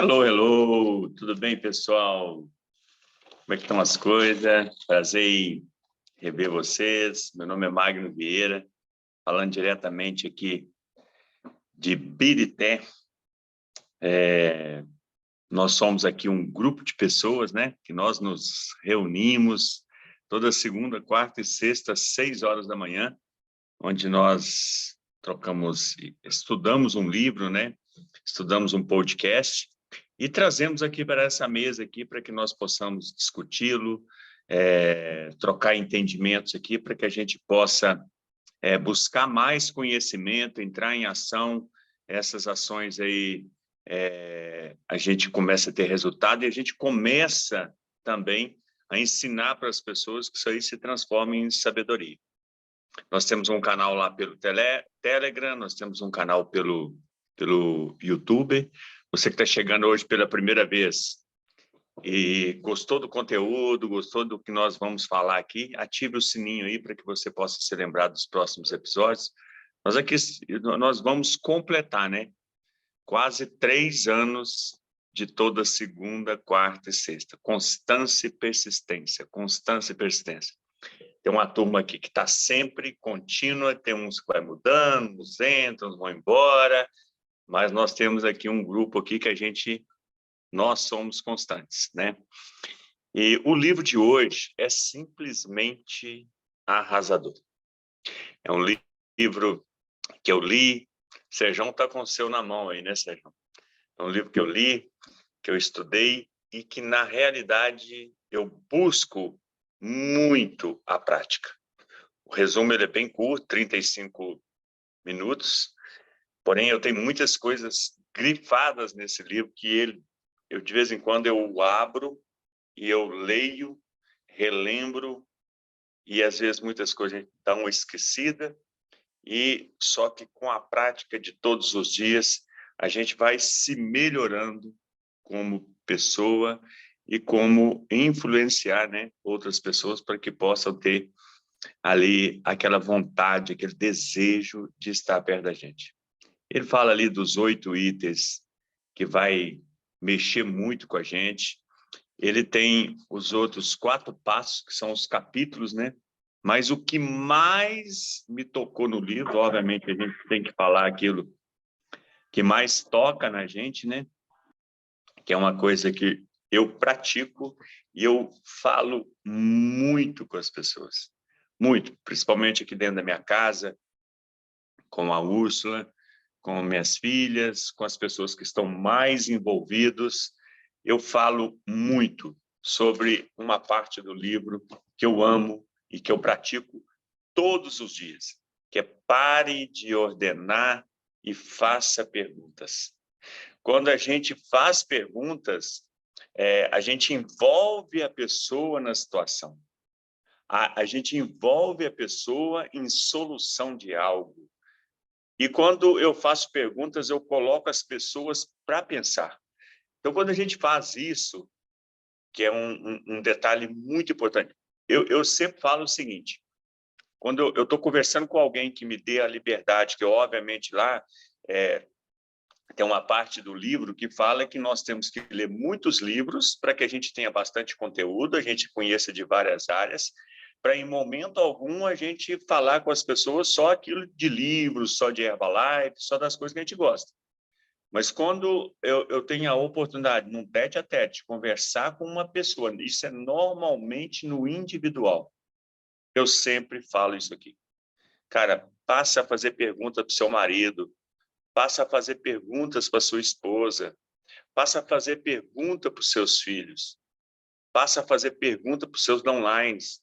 Hello, hello! Tudo bem, pessoal? Como é que estão as coisas? Prazer em rever vocês. Meu nome é Magno Vieira, falando diretamente aqui de Birité. Nós somos aqui um grupo de pessoas, né? Que nós nos reunimos toda segunda, quarta e sexta, às 6 horas da manhã, onde nós estudamos um livro, né? Estudamos um podcast e trazemos aqui para essa mesa aqui para que nós possamos discuti-lo, trocar entendimentos aqui para que a gente possa buscar mais conhecimento, entrar em ação. Essas ações aí a gente começa a ter resultado e a gente começa também a ensinar para as pessoas que isso aí se transforma em sabedoria. Nós temos um canal lá pelo Telegram, nós temos um canal pelo YouTube. Você que está chegando hoje pela primeira vez e gostou do conteúdo, gostou do que nós vamos falar aqui, ative o sininho aí para que você possa se lembrar dos próximos episódios. Nós vamos completar, né? Quase 3 anos de toda segunda, quarta e sexta. Constância e persistência, constância e persistência. Tem uma turma aqui que está sempre contínua, tem uns que vai mudando, uns entram, uns vão embora, mas nós temos aqui um grupo aqui que nós somos constantes, né? E o livro de hoje é simplesmente arrasador. É um livro que eu li, Sérgio está com o seu na mão aí, né, Sérgio? É um livro que eu li, que eu estudei e que, na realidade, eu busco muito a prática. O resumo ele é bem curto, 35 minutos, porém eu tenho muitas coisas grifadas nesse livro que eu de vez em quando eu abro e eu leio, relembro e às vezes muitas coisas dão uma esquecida e só que com a prática de todos os dias a gente vai se melhorando como pessoa e como influenciar, né, outras pessoas para que possam ter ali aquela vontade, aquele desejo de estar perto da gente. Ele fala ali dos 8 itens que vai mexer muito com a gente. Ele tem os outros 4 passos, que são os capítulos, né? Mas o que mais me tocou no livro, obviamente, a gente tem que falar aquilo que mais toca na gente, né? Que é uma coisa que eu pratico e eu falo muito com as pessoas. Muito, principalmente aqui dentro da minha casa, com a Úrsula, com minhas filhas, com as pessoas que estão mais envolvidos. Eu falo muito sobre uma parte do livro que eu amo e que eu pratico todos os dias, que é pare de ordenar e faça perguntas. Quando a gente faz perguntas, a gente envolve a pessoa na situação. A gente envolve a pessoa em solução de algo. E quando eu faço perguntas, eu coloco as pessoas para pensar. Então, quando a gente faz isso, que é um detalhe muito importante, eu sempre falo o seguinte, quando eu estou conversando com alguém que me dê a liberdade, que eu, obviamente lá tem uma parte do livro que fala que nós temos que ler muitos livros para que a gente tenha bastante conteúdo, a gente conheça de várias áreas, para em momento algum a gente falar com as pessoas só aquilo de livros, só de Herbalife, só das coisas que a gente gosta. Mas quando eu tenho a oportunidade, num tete-a-tete, de conversar com uma pessoa, isso é normalmente no individual, eu sempre falo isso aqui. Cara, passa a fazer pergunta para o seu marido, passa a fazer perguntas para sua esposa, passa a fazer pergunta para os seus filhos, passa a fazer pergunta para os seus downlines.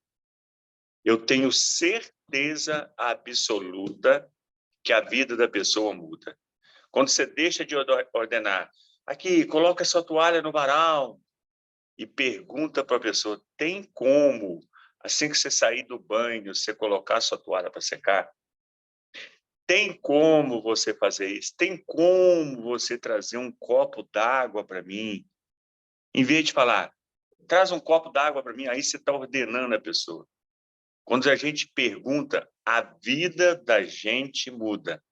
Eu tenho certeza absoluta que a vida da pessoa muda. Quando você deixa de ordenar, aqui, coloca sua toalha no varal e pergunta para a pessoa, tem como, assim que você sair do banho, você colocar sua toalha para secar? Tem como você fazer isso? Tem como você trazer um copo d'água para mim? Em vez de falar, traz um copo d'água para mim, aí você está ordenando a pessoa. Quando a gente pergunta, a vida da gente muda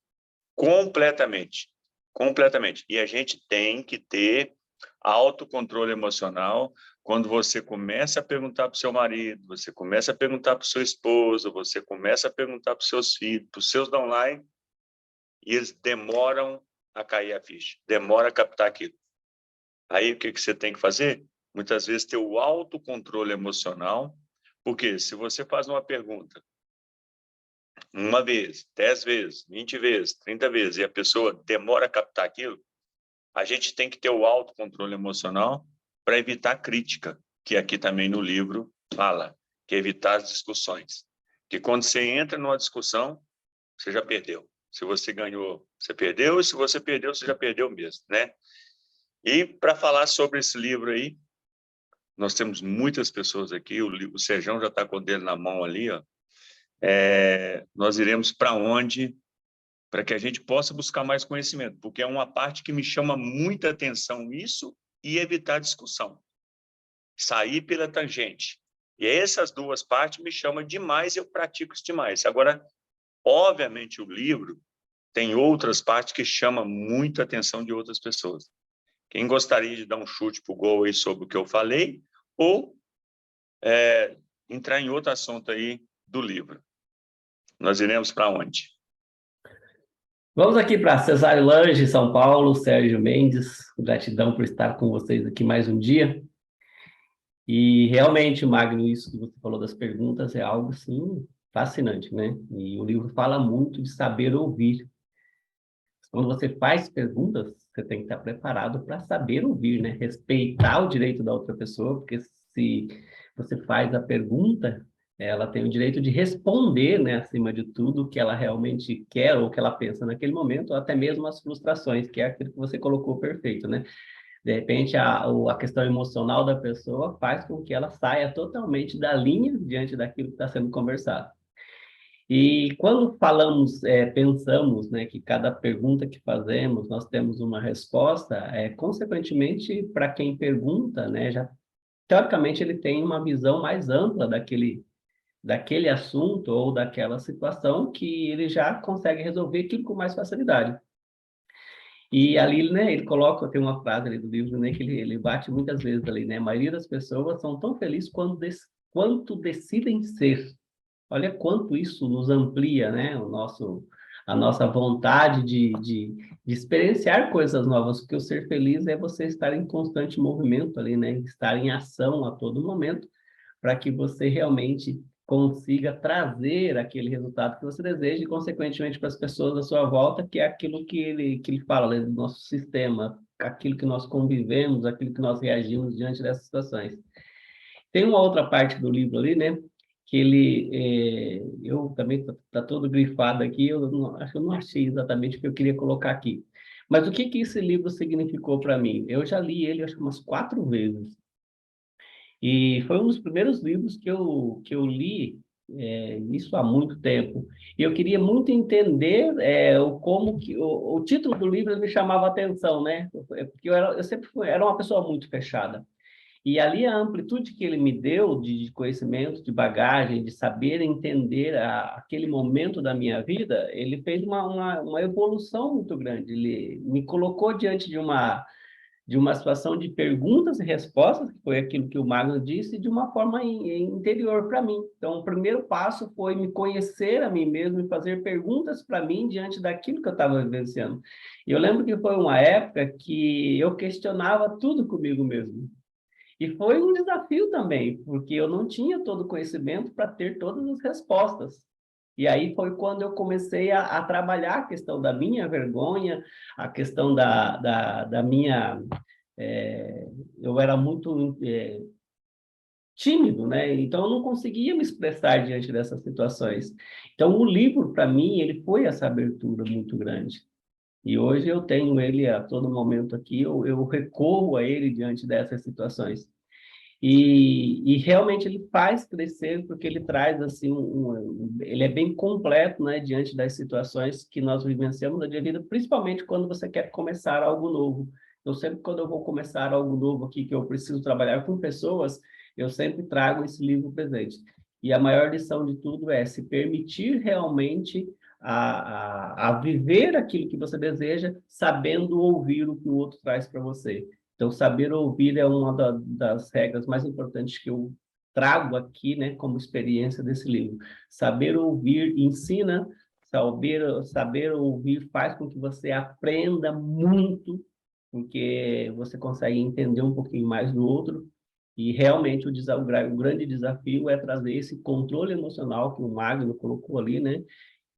completamente. Completamente. E a gente tem que ter Autocontrole emocional, quando você começa a perguntar para o seu marido, você começa a perguntar para o seu esposo, você começa a perguntar para os seus filhos, para os seus downline, e eles demoram a cair a ficha, demora a captar aquilo. Aí, o que você tem que fazer? Muitas vezes, ter o autocontrole emocional, porque se você faz uma pergunta uma vez, 10 vezes, 20 vezes, 30 vezes, e a pessoa demora a captar aquilo, a gente tem que ter o autocontrole emocional para evitar crítica, que aqui também no livro fala, que é evitar as discussões. Que quando você entra numa discussão, você já perdeu. Se você ganhou, você perdeu, e se você perdeu, você já perdeu mesmo, né? E para falar sobre esse livro aí, nós temos muitas pessoas aqui, o Sejão já está com o dele na mão ali, ó. Nós iremos para onde? Para que a gente possa buscar mais conhecimento, porque é uma parte que me chama muita atenção isso e evitar discussão. Sair pela tangente. E essas duas partes me chamam demais e eu pratico isso demais. Agora, obviamente, o livro tem outras partes que chamam muita atenção de outras pessoas. Quem gostaria de dar um chute para o gol aí sobre o que eu falei, ou entrar em outro assunto aí do livro. Nós iremos para onde? Vamos aqui para Cesário Lange, São Paulo, Sérgio Mendes. Gratidão por estar com vocês aqui mais um dia. E realmente, Magno, isso que você falou das perguntas é algo, sim, fascinante, né? E o livro fala muito de saber ouvir. Quando você faz perguntas, você tem que estar preparado para saber ouvir, né? Respeitar o direito da outra pessoa, porque se você faz a pergunta, ela tem o direito de responder, né, acima de tudo, o que ela realmente quer ou o que ela pensa naquele momento, ou até mesmo as frustrações, que é aquilo que você colocou perfeito, né? De repente, a questão emocional da pessoa faz com que ela saia totalmente da linha diante daquilo que está sendo conversado. E quando falamos, pensamos, né, que cada pergunta que fazemos, nós temos uma resposta, consequentemente, para quem pergunta, né, já, teoricamente, ele tem uma visão mais ampla daquele assunto ou daquela situação que ele já consegue resolver aquilo com mais facilidade. E ali, né, ele coloca, tem uma frase ali do livro, né, que ele bate muitas vezes ali, né, a maioria das pessoas são tão felizes quanto decidem ser. Olha quanto isso nos amplia, né? A nossa vontade de experienciar coisas novas, porque o ser feliz é você estar em constante movimento ali, né? Estar em ação a todo momento, para que você realmente consiga trazer aquele resultado que você deseja e, consequentemente, para as pessoas à sua volta, que é aquilo que ele fala, né, do nosso sistema, aquilo que nós convivemos, aquilo que nós reagimos diante dessas situações. Tem uma outra parte do livro ali, né? Que eu também tá todo grifado aqui, acho que eu não achei exatamente o que eu queria colocar aqui. Mas o que esse livro significou para mim? Eu já li ele, acho que umas 4 vezes. E foi um dos primeiros livros que eu li, isso há muito tempo. E eu queria muito entender como que o título do livro me chamava a atenção, né? Porque eu sempre era uma pessoa muito fechada. E ali a amplitude que ele me deu de conhecimento, de bagagem, de saber entender aquele momento da minha vida, ele fez uma evolução muito grande. Ele me colocou diante de uma situação de perguntas e respostas, que foi aquilo que o Magno disse, de uma forma interior para mim. Então, o primeiro passo foi me conhecer a mim mesmo e fazer perguntas para mim diante daquilo que eu estava vivenciando. E eu lembro que foi uma época que eu questionava tudo comigo mesmo. E foi um desafio também, porque eu não tinha todo o conhecimento para ter todas as respostas. E aí foi quando eu comecei a trabalhar a questão da minha vergonha, a questão da minha. Eu era muito tímido, né? Então eu não conseguia me expressar diante dessas situações. Então o livro, para mim, ele foi essa abertura muito grande. E hoje eu tenho ele a todo momento aqui, eu recorro a ele diante dessas situações. E realmente ele faz crescer porque ele traz assim ele é bem completo, né, diante das situações que nós vivenciamos na vida, principalmente quando você quer começar algo novo. Eu sempre, quando eu vou começar algo novo aqui, que eu preciso trabalhar com pessoas, eu sempre trago esse livro presente. E a maior lição de tudo é se permitir realmente a viver aquilo que você deseja, sabendo ouvir o que o outro traz para você. Então, saber ouvir é uma das regras mais importantes que eu trago aqui, né, como experiência desse livro. Saber ouvir ensina, saber ouvir faz com que você aprenda muito, porque você consegue entender um pouquinho mais do outro, e realmente o grande desafio é trazer esse controle emocional que o Magno colocou ali, né,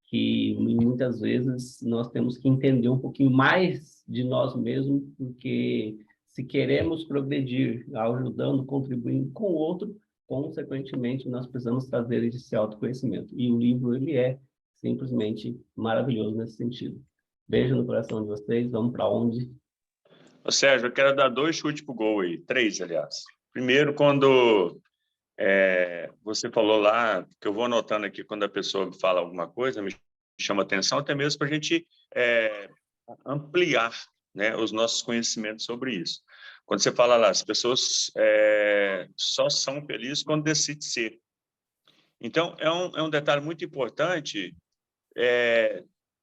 que muitas vezes nós temos que entender um pouquinho mais de nós mesmos, porque se queremos progredir, ajudando, contribuindo com o outro, consequentemente nós precisamos trazer esse autoconhecimento. E o livro, ele é simplesmente maravilhoso nesse sentido. Beijo no coração de vocês, vamos para onde? Ô, Sérgio, eu quero dar 2 chutes pro gol aí, 3, aliás. Primeiro, quando você falou lá, que eu vou anotando aqui quando a pessoa fala alguma coisa, me chama atenção, até mesmo para a gente ampliar, né, os nossos conhecimentos sobre isso. Quando você fala lá, as pessoas só são felizes quando decidem ser. Então, é um detalhe muito importante,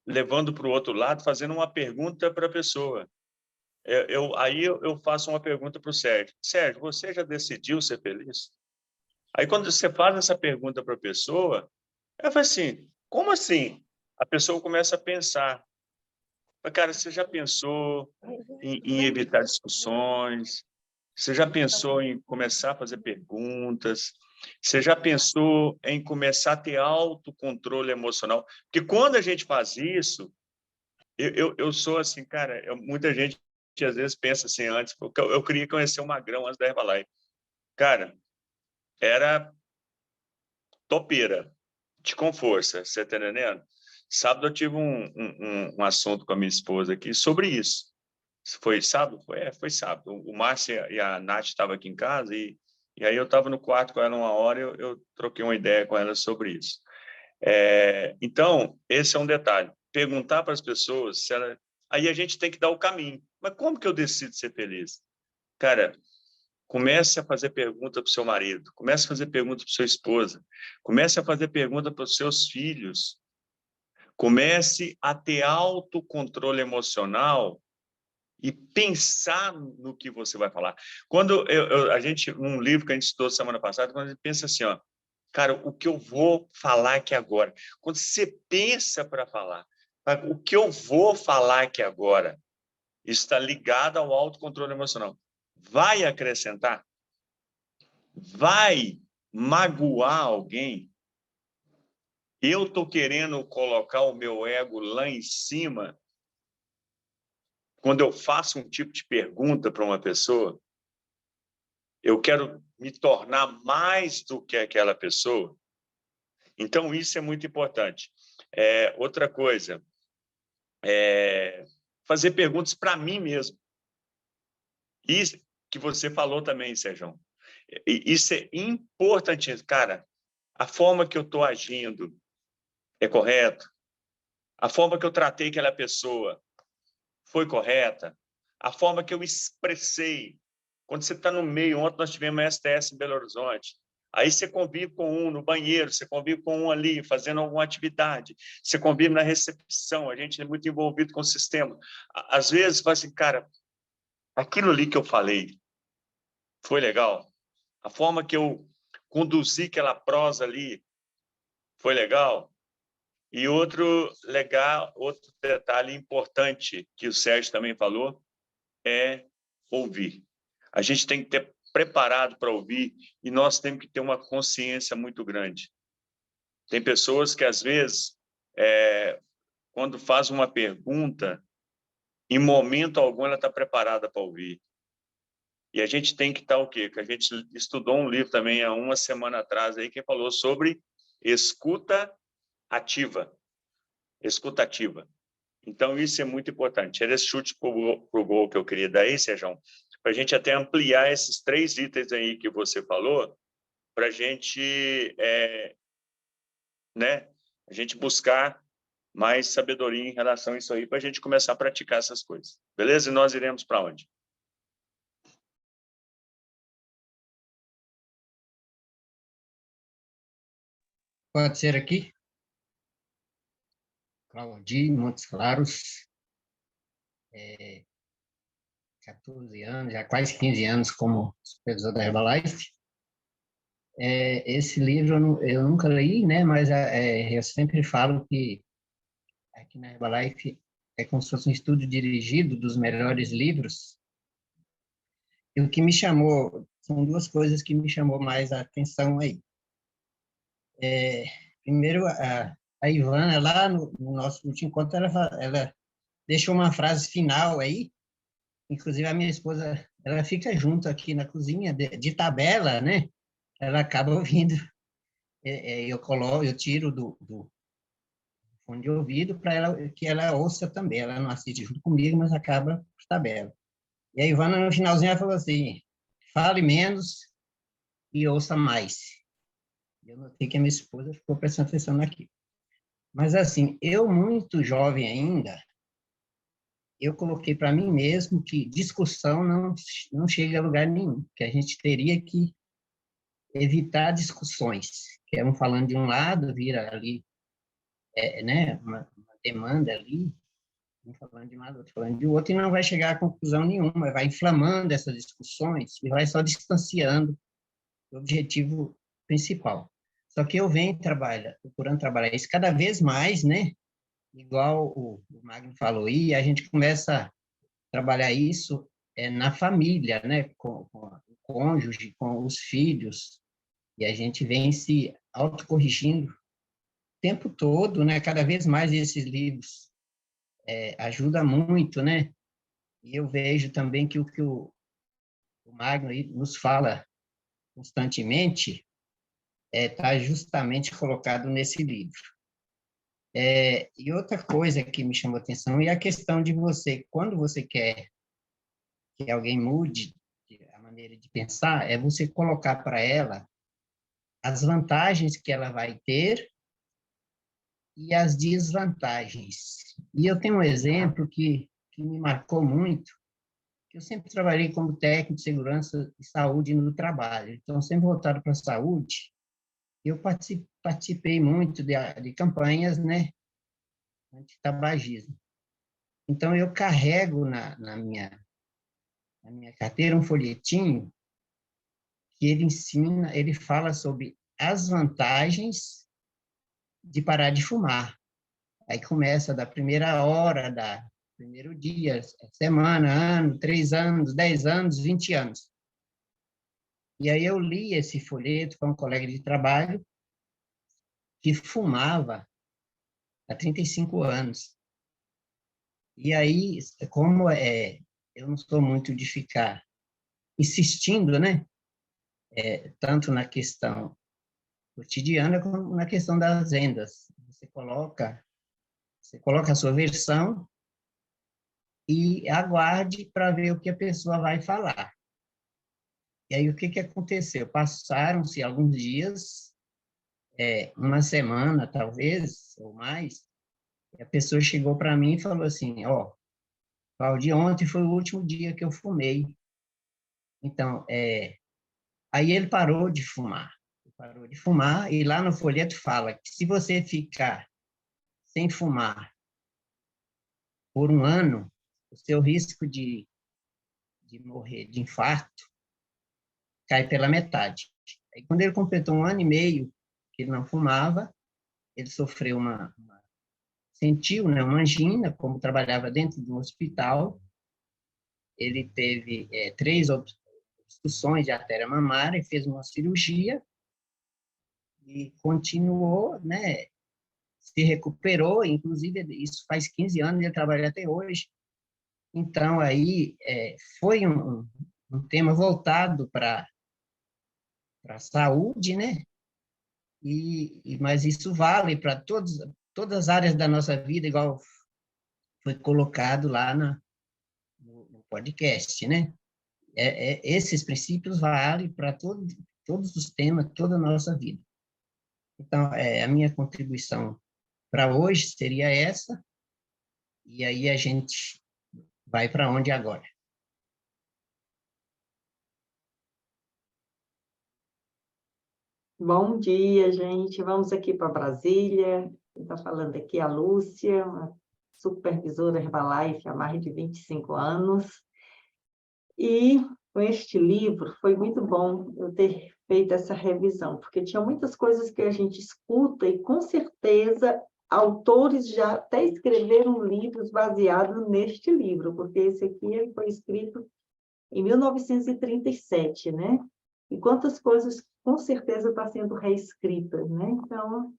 levando para o outro lado, fazendo uma pergunta para a pessoa. Aí eu faço uma pergunta para o Sérgio. Sérgio, você já decidiu ser feliz? Aí, quando você faz essa pergunta para a pessoa, ela fala assim, como assim? A pessoa começa a pensar. Cara, você já pensou em evitar discussões? Você já pensou em começar a fazer perguntas? Você já pensou em começar a ter autocontrole emocional? Porque quando a gente faz isso, eu sou assim, cara, muita gente às vezes pensa assim antes, porque eu queria conhecer o Magrão antes da Herbalife. Cara, era topeira, com força, você tá entendendo? Sábado eu tive um assunto com a minha esposa aqui sobre isso. Foi sábado? Foi sábado. O Márcio e a Nath estavam aqui em casa e aí eu estava no quarto com ela uma hora e eu troquei uma ideia com ela sobre isso. Então, esse é um detalhe. Perguntar para as pessoas se ela... Aí a gente tem que dar o caminho. Mas como que eu decido ser feliz? Cara, comece a fazer pergunta para o seu marido, comece a fazer pergunta para sua esposa, comece a fazer pergunta para os seus filhos, comece a ter autocontrole emocional e pensar no que você vai falar. Quando a gente, um livro que a gente estudou semana passada, quando a gente pensa assim, ó, cara, o que eu vou falar aqui agora? Quando você pensa para falar, o que eu vou falar aqui agora, isso está ligado ao autocontrole emocional. Vai acrescentar? Vai magoar alguém? Eu estou querendo colocar o meu ego lá em cima quando eu faço um tipo de pergunta para uma pessoa? Eu quero me tornar mais do que aquela pessoa. Então, isso é muito importante. Outra coisa, fazer perguntas para mim mesmo. Isso que você falou também, Sérgio. Isso é importantíssimo. Cara, a forma que eu estou agindo é correta? A forma que eu tratei aquela pessoa foi correta? A forma que eu expressei. Quando você está no meio, ontem nós tivemos a STS em Belo Horizonte. Aí você convive com um no banheiro, você convive com um ali, fazendo alguma atividade, você convive na recepção, a gente é muito envolvido com o sistema. Às vezes, fala assim, cara, aquilo ali que eu falei foi legal? A forma que eu conduzi aquela prosa ali foi legal? E outro detalhe importante que o Sérgio também falou é ouvir. A gente tem que ter preparado para ouvir e nós temos que ter uma consciência muito grande. Tem pessoas que, às vezes, quando faz uma pergunta, em momento algum ela está preparada para ouvir. E a gente tem que estar o quê? Que a gente estudou um livro também há uma semana atrás aí que falou sobre escuta ativa, escutativa. Então, isso é muito importante. Era esse chute para o gol que eu queria dar aí, Sérgio, para a gente até ampliar esses 3 itens aí que você falou, para a gente, né, a gente buscar mais sabedoria em relação a isso aí, para a gente começar a praticar essas coisas. Beleza? E nós iremos para onde? Pode ser aqui? Claudinho, Montes Claros. 14 anos, já quase 15 anos como supervisor da Herbalife. Esse livro eu nunca li, né? Mas eu sempre falo que aqui na Herbalife é como se fosse um estudo dirigido dos melhores livros. E o que me chamou, são duas coisas que me chamou mais a atenção aí. Primeiro, a Ivana, lá no nosso último encontro, ela deixou uma frase final aí, inclusive a minha esposa, ela fica junto aqui na cozinha, de tabela, né? Ela acaba ouvindo, eu tiro do fone de ouvido para ela, que ela ouça também, ela não assiste junto comigo, mas acaba por tabela. E a Ivana, no finalzinho, ela falou assim, fale menos e ouça mais. Eu notei que a minha esposa ficou prestando atenção naquilo. Mas, assim, eu, muito jovem ainda, eu coloquei para mim mesmo que discussão não chega a lugar nenhum, que a gente teria que evitar discussões, que é um falando de um lado, vira ali, né, uma demanda ali, um falando de um lado, outro falando de outro, e não vai chegar a conclusão nenhuma, vai inflamando essas discussões e vai só distanciando do objetivo principal. Só que eu venho procurando trabalhar isso cada vez mais, né? Igual o Magno falou aí, a gente começa a trabalhar isso na família, né? Com o cônjuge, com os filhos, e a gente vem se autocorrigindo o tempo todo, né? Cada vez mais esses livros ajudam muito, né? E eu vejo também que o que o Magno aí nos fala constantemente está justamente colocado nesse livro. E outra coisa que me chamou a atenção é a questão de você, quando você quer que alguém mude a maneira de pensar, é você colocar para ela as vantagens que ela vai ter e as desvantagens. E eu tenho um exemplo que me marcou muito, que eu sempre trabalhei como técnico de segurança e saúde no trabalho, então sempre voltado para a saúde. Eu participei muito de campanhas, né, antitabagismo. Então, eu carrego na minha carteira um folhetinho que ele fala sobre as vantagens de parar de fumar. Aí começa da primeira hora, da primeiro dia, semana, ano, 3 anos, 10 anos, 20 anos. E aí eu li esse folheto com um colega de trabalho que fumava há 35 anos. E aí, como eu não sou muito de ficar insistindo, né? Tanto na questão cotidiana como na questão das vendas. Você coloca a sua versão e aguarde para ver o que a pessoa vai falar. E aí, o que aconteceu? Passaram-se alguns dias, uma semana, talvez, ou mais, e a pessoa chegou para mim e falou assim, Claudio, ontem foi o último dia que eu fumei. Então, aí ele parou de fumar. E lá no folheto fala que se você ficar sem fumar por um ano, o seu risco de morrer de infarto cai pela metade. Aí, quando ele completou 1 ano e meio que ele não fumava, ele sofreu sentiu, né, uma angina, como trabalhava dentro de um hospital. Ele teve 3 obstruções de artéria mamária e fez uma cirurgia e continuou, né, se recuperou, inclusive isso faz 15 anos, ele trabalha até hoje. Então, aí foi um tema voltado para a saúde, né? Mas isso vale para todas as áreas da nossa vida, igual foi colocado lá no podcast, né? Esses princípios valem para todos os temas, toda a nossa vida. Então, a minha contribuição para hoje seria essa, e aí a gente vai para onde agora? Bom dia, gente. Vamos aqui para Brasília. Está falando aqui a Lúcia, uma supervisora Herbalife há mais de 25 anos. E com este livro foi muito bom eu ter feito essa revisão, porque tinha muitas coisas que a gente escuta e, com certeza, autores já até escreveram livros baseados neste livro, porque esse aqui ele foi escrito em 1937, né? E quantas coisas, com certeza, está sendo reescritas, né? Então,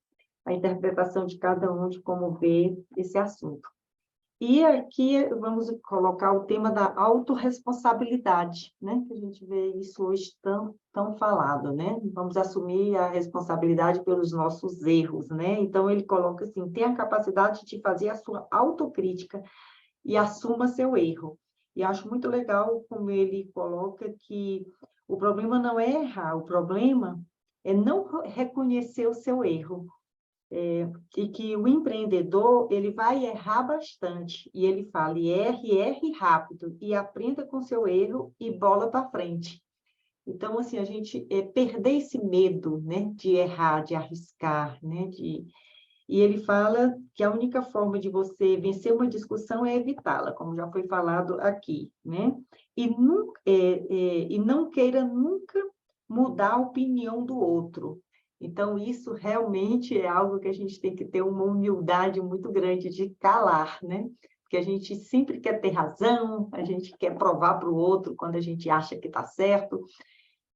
a interpretação de cada um de como vê esse assunto. E aqui vamos colocar o tema da autorresponsabilidade, né? Que a gente vê isso hoje tão falado, né? Vamos assumir a responsabilidade pelos nossos erros, né? Então, ele coloca assim, tem a capacidade de fazer a sua autocrítica e assuma seu erro. E acho muito legal como ele coloca que o problema não é errar, o problema é não reconhecer o seu erro. E que o empreendedor ele vai errar bastante, e ele fala, e erre rápido, e aprenda com seu erro e bola para frente. Então, assim, a gente perder esse medo, né, de errar, de arriscar, né, E ele fala que a única forma de você vencer uma discussão é evitá-la, como já foi falado aqui, né? E não queira nunca mudar a opinião do outro. Então, isso realmente é algo que a gente tem que ter uma humildade muito grande de calar, né? Porque a gente sempre quer ter razão, a gente quer provar para o outro quando a gente acha que está certo.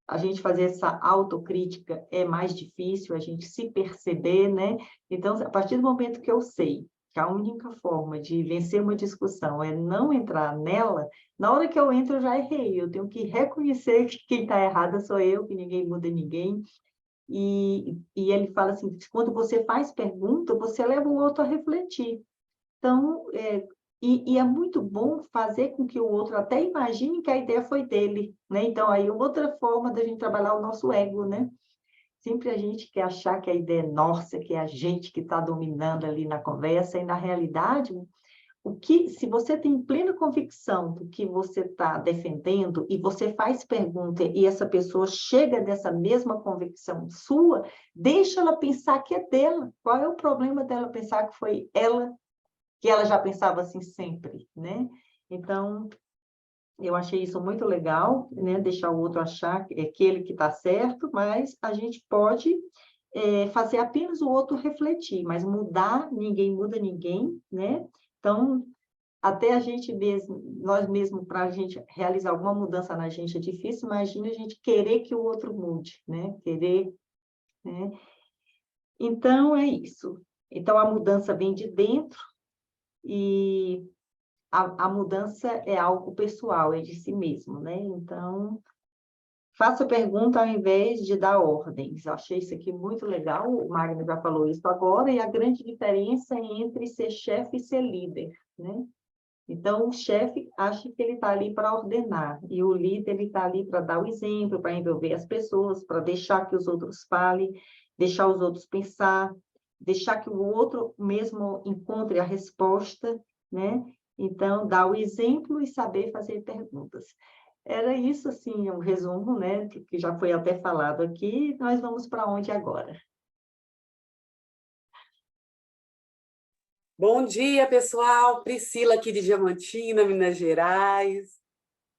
A gente fazer essa autocrítica é mais difícil, a gente se perceber, né? Então, a partir do momento que eu sei que a única forma de vencer uma discussão é não entrar nela, na hora que eu entro, eu já errei. Eu tenho que reconhecer que quem está errada sou eu, que ninguém muda ninguém. E ele fala assim, quando você faz pergunta, você leva o outro a refletir. Então, e é muito bom fazer com que o outro até imagine que a ideia foi dele, né? Então, aí outra forma da gente trabalhar o nosso ego, né? Sempre a gente quer achar que a ideia é nossa, que é a gente que está dominando ali na conversa, e na realidade, se você tem plena convicção do que você está defendendo, e você faz pergunta, e essa pessoa chega dessa mesma convicção sua, deixa ela pensar que é dela. Qual é o problema dela pensar que foi ela, que ela já pensava assim sempre, né? Então, eu achei isso muito legal, né? Deixar o outro achar que é aquele que está certo, mas a gente pode fazer apenas o outro refletir, mas mudar, ninguém muda ninguém, né? Então, até a gente mesmo, nós mesmos, para a gente realizar alguma mudança na gente é difícil, imagina a gente querer que o outro mude, né? Querer, né? Então, é isso. Então, a mudança vem de dentro, e a mudança é algo pessoal, é de si mesmo, né? Então, faça pergunta ao invés de dar ordens. Eu achei isso aqui muito legal, o Magno já falou isso agora, e a grande diferença entre ser chefe e ser líder, né? Então, o chefe acha que ele está ali para ordenar, e o líder ele está ali para dar o exemplo, para envolver as pessoas, para deixar que os outros falem, deixar os outros pensar, deixar que o outro mesmo encontre a resposta, né? Então, dar o exemplo e saber fazer perguntas. Era isso, assim, um resumo, né, que já foi até falado aqui. Nós vamos para onde agora? Bom dia, pessoal. Priscila aqui de Diamantina, Minas Gerais.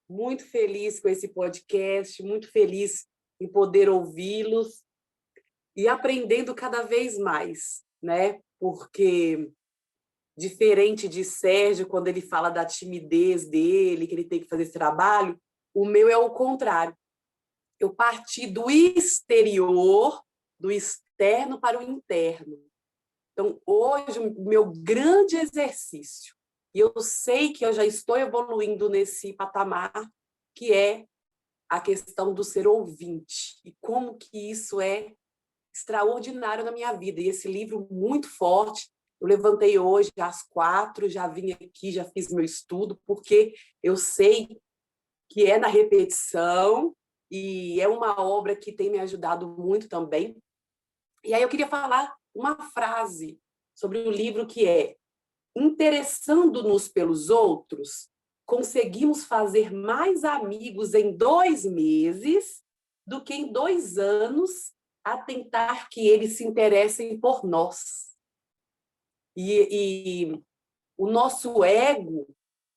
Muito feliz com esse podcast, muito feliz em poder ouvi-los e aprendendo cada vez mais, né? Porque, diferente de Sérgio, quando ele fala da timidez dele, que ele tem que fazer esse trabalho, o meu é o contrário. Eu parti do exterior, do externo para o interno. Então, hoje, o meu grande exercício, e eu sei que eu já estou evoluindo nesse patamar, que é a questão do ser ouvinte, e como que isso é extraordinário na minha vida. E esse livro muito forte, eu levantei hoje às 4, já vim aqui, já fiz meu estudo, porque eu sei que é na repetição, e é uma obra que tem me ajudado muito também. E aí eu queria falar uma frase sobre o livro que é: interessando-nos pelos outros, conseguimos fazer mais amigos em 2 meses do que em 2 anos a tentar que eles se interessem por nós. E o nosso ego,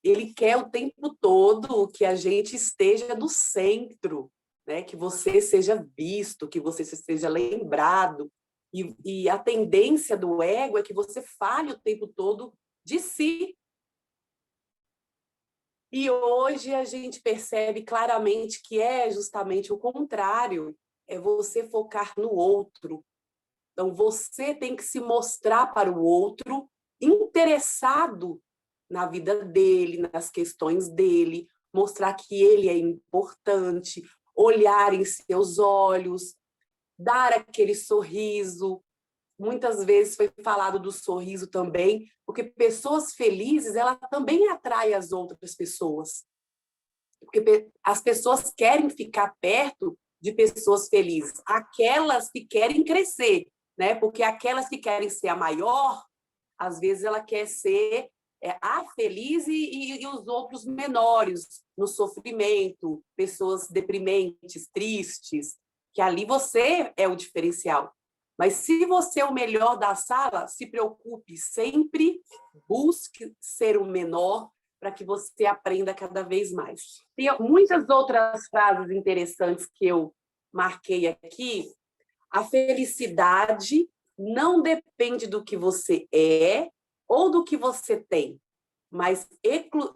ele quer o tempo todo que a gente esteja no centro, né? Que você seja visto, que você seja lembrado. E a tendência do ego é que você fale o tempo todo de si. E hoje a gente percebe claramente que é justamente o contrário, é você focar no outro. Então, você tem que se mostrar para o outro interessado na vida dele, nas questões dele, mostrar que ele é importante, olhar em seus olhos, dar aquele sorriso. Muitas vezes foi falado do sorriso também, porque pessoas felizes, ela também atrai as outras pessoas. Porque as pessoas querem ficar perto de pessoas felizes, aquelas que querem crescer, né? Porque aquelas que querem ser a maior, às vezes ela quer ser a feliz e os outros menores, no sofrimento, pessoas deprimentes, tristes, que ali você é o diferencial. Mas se você é o melhor da sala, se preocupe sempre, busque ser o menor para que você aprenda cada vez mais. Tem muitas outras frases interessantes que eu marquei aqui. A felicidade não depende do que você é ou do que você tem, mas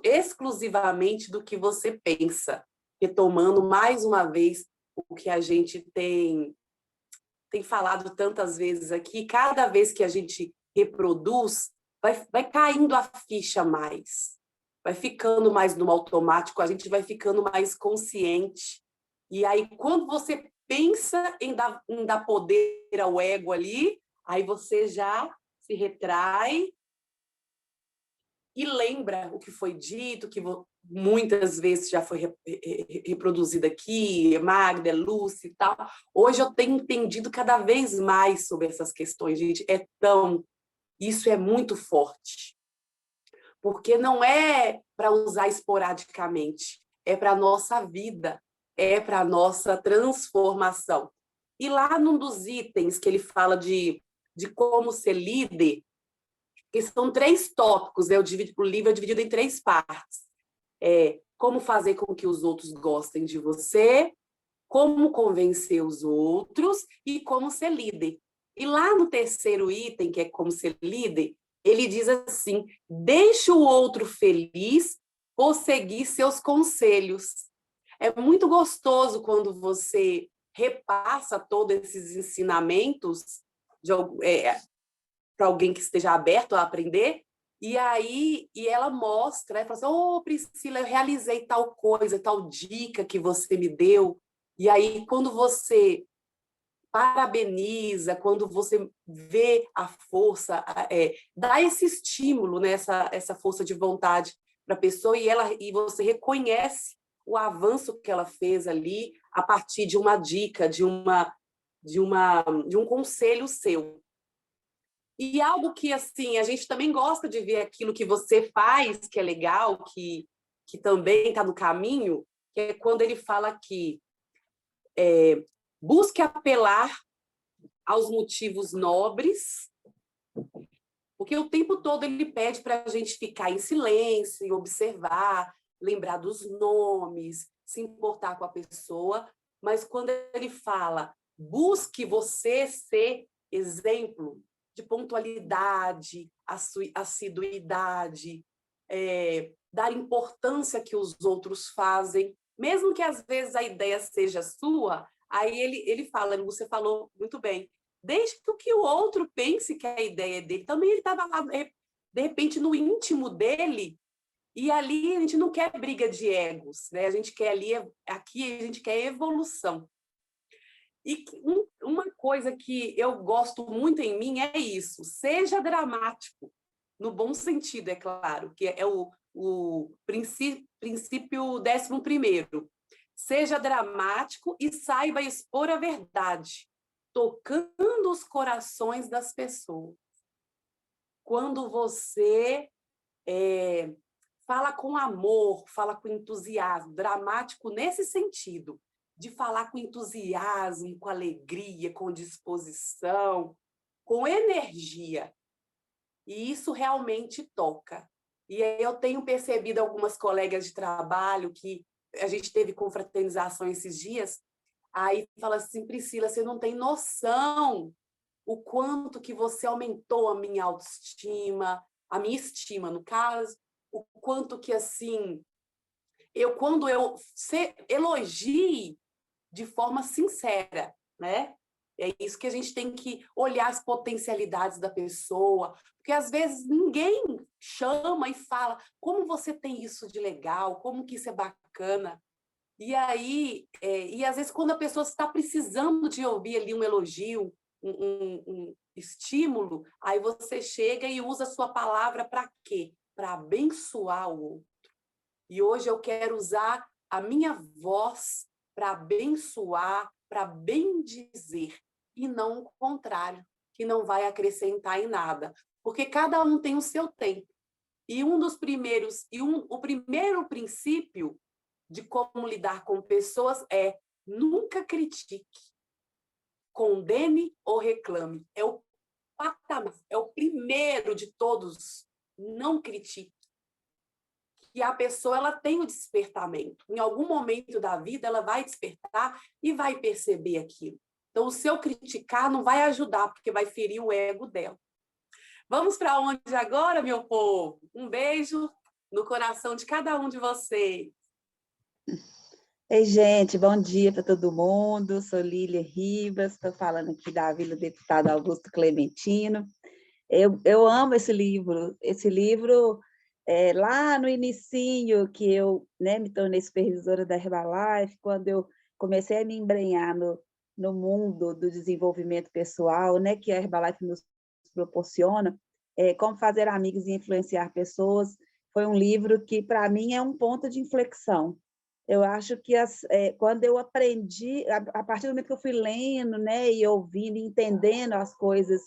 exclusivamente do que você pensa. Retomando mais uma vez o que a gente tem falado tantas vezes aqui, cada vez que a gente reproduz, vai caindo a ficha mais, vai ficando mais no automático, a gente vai ficando mais consciente. E aí, quando você pensa em dar poder ao ego ali, aí você já se retrai e lembra o que foi dito, que muitas vezes já foi reproduzido aqui, Magda, Lúcia e tal. Hoje eu tenho entendido cada vez mais sobre essas questões, gente. Isso é muito forte. Porque não é para usar esporadicamente, é para a nossa vida, é para a nossa transformação. E lá num dos itens que ele fala de como ser líder, que são 3 tópicos, né? O livro é dividido em 3 partes. Como fazer com que os outros gostem de você, como convencer os outros e como ser líder. E lá no 3º item, que é como ser líder, ele diz assim: deixe o outro feliz por seguir seus conselhos. É muito gostoso quando você repassa todos esses ensinamentos para alguém que esteja aberto a aprender, e ela mostra, fala assim: ô, Priscila, eu realizei tal coisa, tal dica que você me deu. E aí, quando você parabeniza, quando você vê a força, dá esse estímulo, né, essa força de vontade para a pessoa, e você reconhece o avanço que ela fez ali a partir de uma dica, de um conselho seu. E algo que, assim, a gente também gosta de ver aquilo que você faz, que é legal, que também está no caminho, que é quando ele fala que busque apelar aos motivos nobres, porque o tempo todo ele pede para a gente ficar em silêncio, observar, lembrar dos nomes, se importar com a pessoa, mas quando ele fala, busque você ser exemplo de pontualidade, assiduidade, dar importância que os outros fazem, mesmo que às vezes a ideia seja sua, aí ele fala, você falou muito bem, desde que o outro pense que a ideia é dele. Também ele estava lá, de repente, no íntimo dele, e ali a gente não quer briga de egos, né? A gente quer aqui a gente quer evolução. E uma coisa que eu gosto muito em mim é isso: seja dramático, no bom sentido, é claro, que é o princípio 11º. Seja dramático e saiba expor a verdade, tocando os corações das pessoas. Quando você fala com amor, fala com entusiasmo, dramático nesse sentido, de falar com entusiasmo, com alegria, com disposição, com energia. E isso realmente toca. E aí eu tenho percebido algumas colegas de trabalho que a gente teve confraternização esses dias, aí fala assim, Priscila, você não tem noção o quanto que você aumentou a minha autoestima, a minha estima, no caso, o quanto que, assim, quando eu elogie de forma sincera, né? É isso que a gente tem que olhar as potencialidades da pessoa, porque às vezes ninguém chama e fala como você tem isso de legal, como que isso é bacana. E aí, e às vezes quando a pessoa está precisando de ouvir ali um elogio, um estímulo, aí você chega e usa a sua palavra para quê? Para abençoar o outro. E hoje eu quero usar a minha voz para abençoar, para bendizer, e não o contrário, que não vai acrescentar em nada. Porque cada um tem o seu tempo. E o primeiro princípio de como lidar com pessoas é nunca critique, condene ou reclame. É o patamar, é o primeiro de todos. Não critique. E a pessoa ela tem o despertamento. Em algum momento da vida, ela vai despertar e vai perceber aquilo. Então, o seu criticar não vai ajudar, porque vai ferir o ego dela. Vamos para onde agora, meu povo? Um beijo no coração de cada um de vocês. Ei, gente, bom dia para todo mundo. Sou Lília Ribas, estou falando aqui da Vila Deputado Augusto Clementino. Eu amo esse livro. Esse livro, lá no inicinho, que eu, né, me tornei supervisora da Herbalife, quando eu comecei a me embrenhar no mundo do desenvolvimento pessoal, né, que a Herbalife nos proporciona, Como Fazer Amigos e Influenciar Pessoas, foi um livro que, para mim, é um ponto de inflexão. Eu acho que quando eu aprendi, a partir do momento que eu fui lendo, né, e ouvindo, entendendo as coisas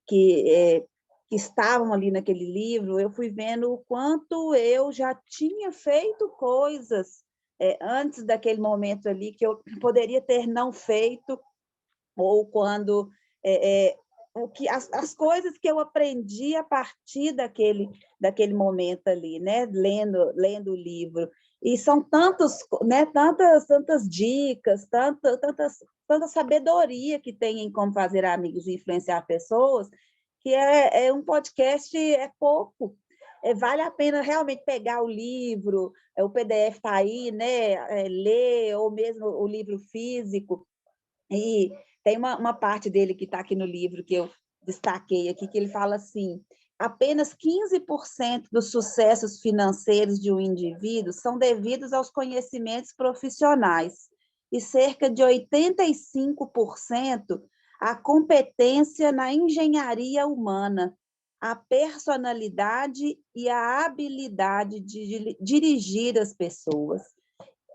que estavam ali naquele livro, eu fui vendo o quanto eu já tinha feito coisas antes daquele momento ali que eu poderia ter não feito, ou quando as coisas que eu aprendi a partir daquele momento ali, né, lendo o livro. E são né, tantas dicas, tanta sabedoria que tem em Como Fazer Amigos e Influenciar Pessoas, que um podcast pouco. Vale a pena realmente pegar o livro, o PDF está aí, né, ler, ou mesmo o livro físico. E tem uma parte dele que está aqui no livro, que eu destaquei aqui, que ele fala assim: apenas 15% dos sucessos financeiros de um indivíduo são devidos aos conhecimentos profissionais e cerca de 85% à competência na engenharia humana, a personalidade e a habilidade de dirigir as pessoas.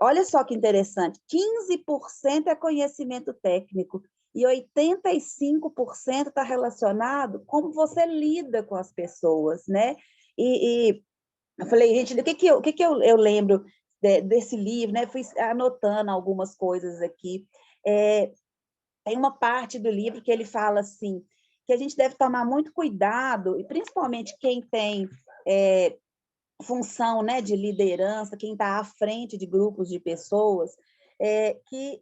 Olha só que interessante, 15% é conhecimento técnico e 85% está relacionado com como você lida com as pessoas, né? E eu falei, gente, o que eu lembro desse livro, né? Fui anotando algumas coisas aqui. Tem uma parte do livro que ele fala assim, que a gente deve tomar muito cuidado, e principalmente quem tem função, né, de liderança, quem está à frente de grupos de pessoas, que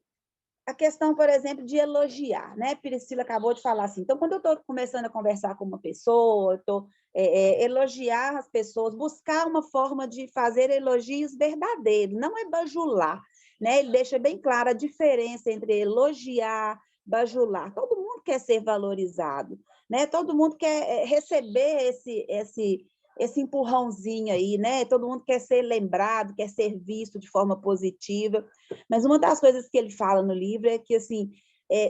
a questão, por exemplo, de elogiar, né? Priscila acabou de falar assim. Então, quando eu estou começando a conversar com uma pessoa, elogiar as pessoas, buscar uma forma de fazer elogios verdadeiros, não é bajular, né? Ele deixa bem clara a diferença entre elogiar, bajular. Todo mundo quer ser valorizado, né? Todo mundo quer receber esse empurrãozinho aí, né? Todo mundo quer ser lembrado, quer ser visto de forma positiva. Mas uma das coisas que ele fala no livro é que, assim,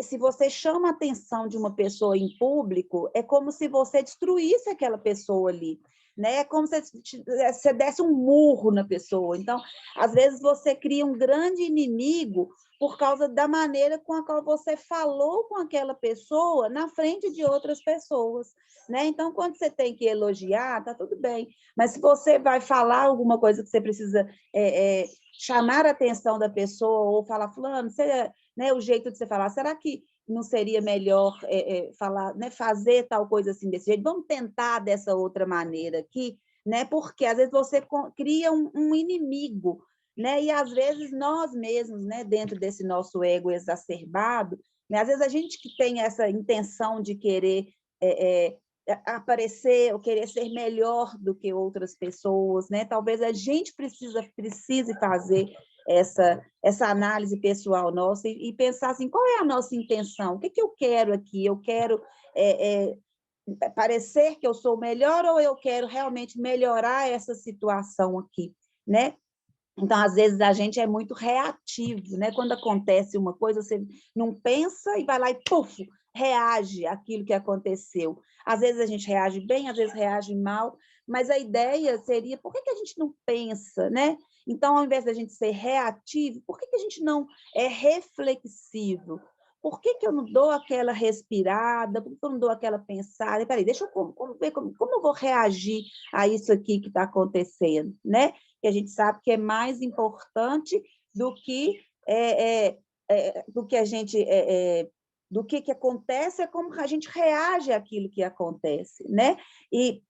se você chama a atenção de uma pessoa em público, é como se você destruísse aquela pessoa ali, né? É como se você desse um murro na pessoa. Então, às vezes, você cria um grande inimigo por causa da maneira com a qual você falou com aquela pessoa na frente de outras pessoas, né? Então, quando você tem que elogiar, tá tudo bem. Mas se você vai falar alguma coisa que você precisa chamar a atenção da pessoa, ou falar, fulano, né, o jeito de você falar, será que não seria melhor falar, né, fazer tal coisa assim desse jeito? Vamos tentar dessa outra maneira aqui, né? Porque às vezes você cria um inimigo, né? E às vezes nós mesmos, né, dentro desse nosso ego exacerbado, né, às vezes a gente que tem essa intenção de querer aparecer ou querer ser melhor do que outras pessoas, né? Talvez a gente precise fazer essa análise pessoal nossa e pensar assim, qual é a nossa intenção? O que eu quero aqui? Eu quero parecer que eu sou melhor ou eu quero realmente melhorar essa situação aqui, né? Então, às vezes, a gente é muito reativo, né? Quando acontece uma coisa, você não pensa e vai lá e, puf, reage àquilo que aconteceu. Às vezes a gente reage bem, às vezes reage mal, mas a ideia seria, por que a gente não pensa, né? Então, ao invés da gente ser reativo, por que a gente não é reflexivo? Por que eu não dou aquela respirada? Por que eu não dou aquela pensada? Peraí, deixa eu ver como eu vou reagir a isso aqui que está acontecendo, né? Que a gente sabe que é mais importante do que a gente do que acontece, é como a gente reage àquilo que acontece, né? E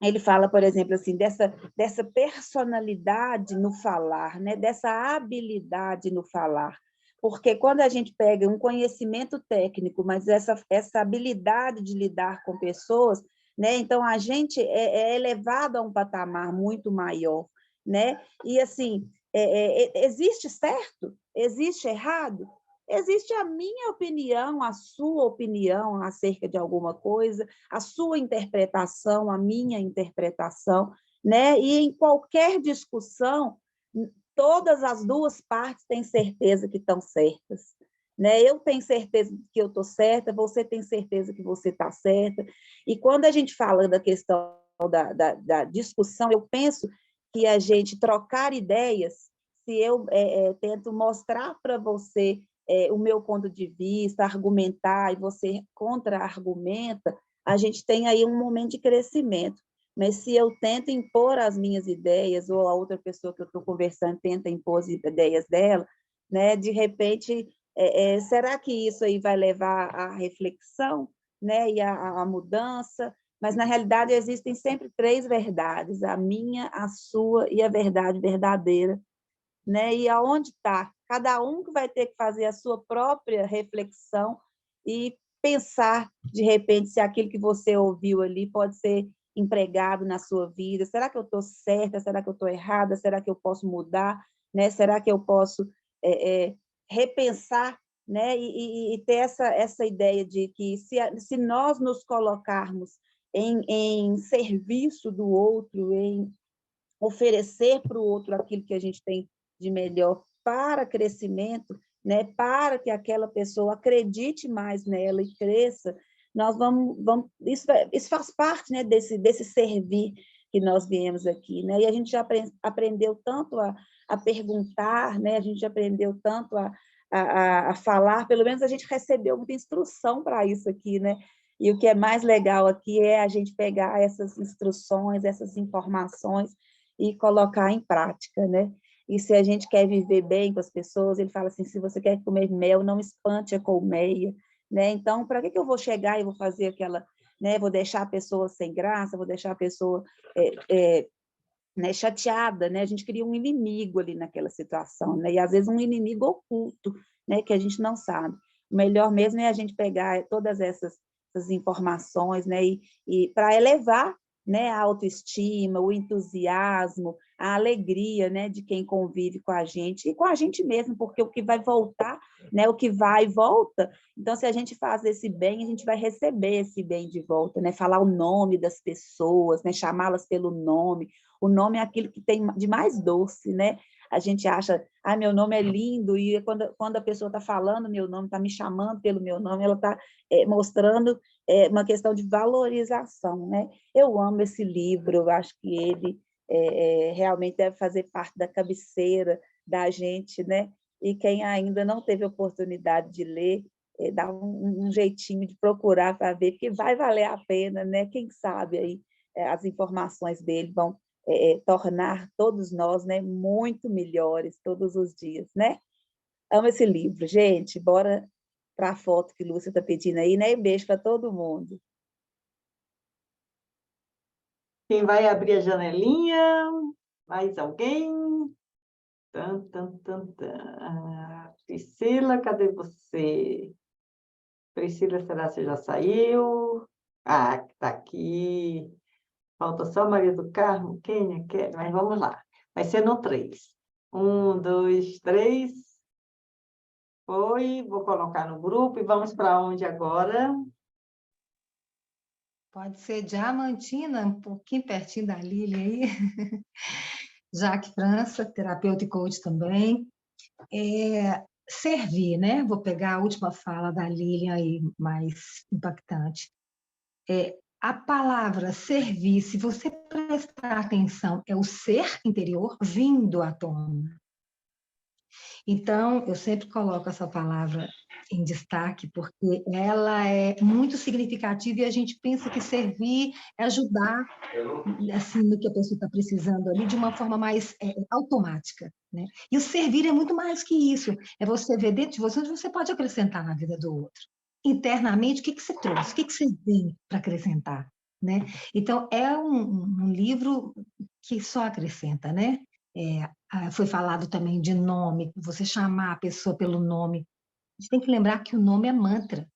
ele fala, por exemplo, assim, dessa personalidade no falar, né? Dessa habilidade no falar. Porque quando a gente pega um conhecimento técnico, mas essa habilidade de lidar com pessoas, né? Então a gente é elevado a um patamar muito maior, né? E assim, existe certo? Existe errado? Existe a minha opinião, a sua opinião acerca de alguma coisa, a sua interpretação, a minha interpretação, né? E em qualquer discussão, todas as duas partes têm certeza que estão certas, né? Eu tenho certeza que eu estou certa, você tem certeza que você está certa. E quando a gente fala da questão da discussão, eu penso que a gente trocar ideias, se eu tento mostrar para você o meu ponto de vista, argumentar, e você contra-argumenta, a gente tem aí um momento de crescimento. Mas se eu tento impor as minhas ideias, ou a outra pessoa que eu estou conversando tenta impor as ideias dela, né, de repente, será que isso aí vai levar à reflexão, né, e à mudança? Mas, na realidade, existem sempre três verdades, a minha, a sua e a verdade verdadeira, né? E aonde está? Cada um que vai ter que fazer a sua própria reflexão e pensar, de repente, se aquilo que você ouviu ali pode ser empregado na sua vida. Será que eu estou certa? Será que eu estou errada? Será que eu posso mudar? Né? Será que eu posso repensar, né? E ter essa ideia de que se nós nos colocarmos em serviço do outro, em oferecer para o outro aquilo que a gente tem de melhor para crescimento, né, para que aquela pessoa acredite mais nela e cresça, nós vamos isso faz parte, né, desse servir que nós viemos aqui, né? E a gente já aprendeu tanto a perguntar, né? A gente aprendeu tanto a falar, pelo menos a gente recebeu muita instrução para isso aqui, né? E o que é mais legal aqui é a gente pegar essas instruções, essas informações e colocar em prática, né? E se a gente quer viver bem com as pessoas, ele fala assim, se você quer comer mel, não espante a colmeia, né? Então, para que eu vou chegar e vou fazer aquela, né? Vou deixar a pessoa sem graça, vou deixar a pessoa né, chateada, né? A gente cria um inimigo ali naquela situação, né? E às vezes um inimigo oculto, né? Que a gente não sabe. O melhor mesmo é a gente pegar todas essas informações, né? E para elevar, né, a autoestima, o entusiasmo, a alegria, né, de quem convive com a gente e com a gente mesmo, porque o que vai voltar, né, o que vai e volta. Então, se a gente faz esse bem, a gente vai receber esse bem de volta, né? Falar o nome das pessoas, né? Chamá-las pelo nome. O nome é aquilo que tem de mais doce, né? A gente acha, meu nome é lindo, e quando a pessoa está falando meu nome, está me chamando pelo meu nome, ela está mostrando uma questão de valorização, né? Eu amo esse livro, eu acho que ele realmente deve fazer parte da cabeceira da gente, né? E quem ainda não teve oportunidade de ler, dá um jeitinho de procurar para ver, porque vai valer a pena, né? Quem sabe aí as informações dele vão tornar todos nós, né, muito melhores todos os dias, né? Amo esse livro, gente. Bora para a foto que Lúcia está pedindo aí, né? E beijo para todo mundo. Quem vai abrir a janelinha? Mais alguém? Priscila, cadê você? Priscila, será que você já saiu? Ah, está aqui. Falta só Maria do Carmo, Kênia, mas vamos lá. Vai ser no 3. 1, 2, 3. Foi, vou colocar no grupo e vamos para onde agora? Pode ser Diamantina, um pouquinho pertinho da Lília aí. Jaque França, terapeuta e coach também. Servir, né? Vou pegar a última fala da Lília aí, mais impactante. A palavra servir, se você prestar atenção, é o ser interior vindo à tona. Então, eu sempre coloco essa palavra em destaque, porque ela é muito significativa e a gente pensa que servir é ajudar assim, no que a pessoa está precisando ali, de uma forma mais automática. Né? E o servir é muito mais que isso. É você ver dentro de você onde você pode acrescentar na vida do outro. Internamente, o que você trouxe? O que você vem para acrescentar? Né? Então, é um livro que só acrescenta, né? Foi falado também de nome, você chamar a pessoa pelo nome. A gente tem que lembrar que o nome é mantra.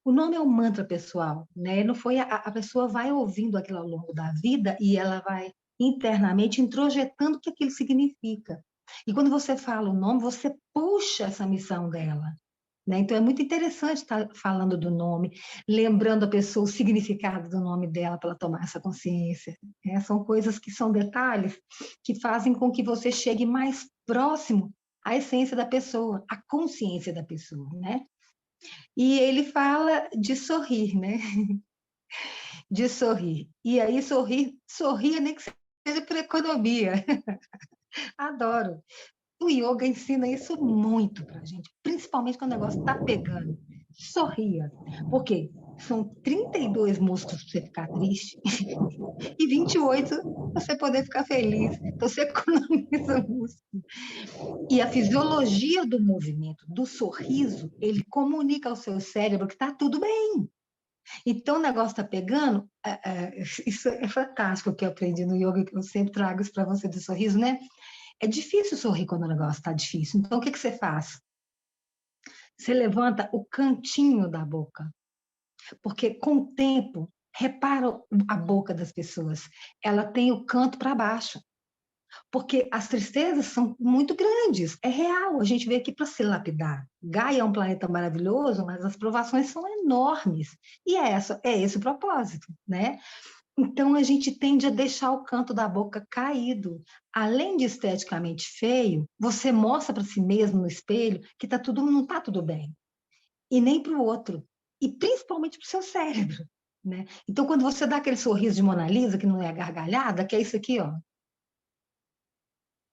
O nome é um mantra pessoal, né? Não foi a pessoa vai ouvindo aquilo ao longo da vida e ela vai internamente introjetando o que aquilo significa. E quando você fala o nome, você puxa essa missão dela. Né? Então, é muito interessante estar falando do nome, lembrando a pessoa o significado do nome dela para ela tomar essa consciência. Né? São coisas que são detalhes que fazem com que você chegue mais próximo à essência da pessoa, à consciência da pessoa, né? E ele fala de sorrir, né? De sorrir. E aí, sorria nem que seja por economia. Adoro. O yoga ensina isso muito para a gente, principalmente quando o negócio está pegando. Sorria. Por quê? São 32 músculos para você ficar triste e 28 para você poder ficar feliz. Então, você economiza músculo. E a fisiologia do movimento, do sorriso, ele comunica ao seu cérebro que está tudo bem. Então, o negócio está pegando, isso é fantástico que eu aprendi no yoga, que eu sempre trago isso para você do sorriso, né? É difícil sorrir quando o negócio está difícil. Então, o que você faz? Você levanta o cantinho da boca. Porque, com o tempo, repara a boca das pessoas. Ela tem o canto para baixo. Porque as tristezas são muito grandes. É real. A gente veio aqui para se lapidar. Gaia é um planeta maravilhoso, mas as provações são enormes. E é esse o propósito, né? Então, a gente tende a deixar o canto da boca caído. Além de esteticamente feio, você mostra para si mesmo no espelho que não está tudo bem. E nem para o outro. E principalmente para o seu cérebro. Né? Então, quando você dá aquele sorriso de Mona Lisa, que não é a gargalhada, que é isso aqui, ó,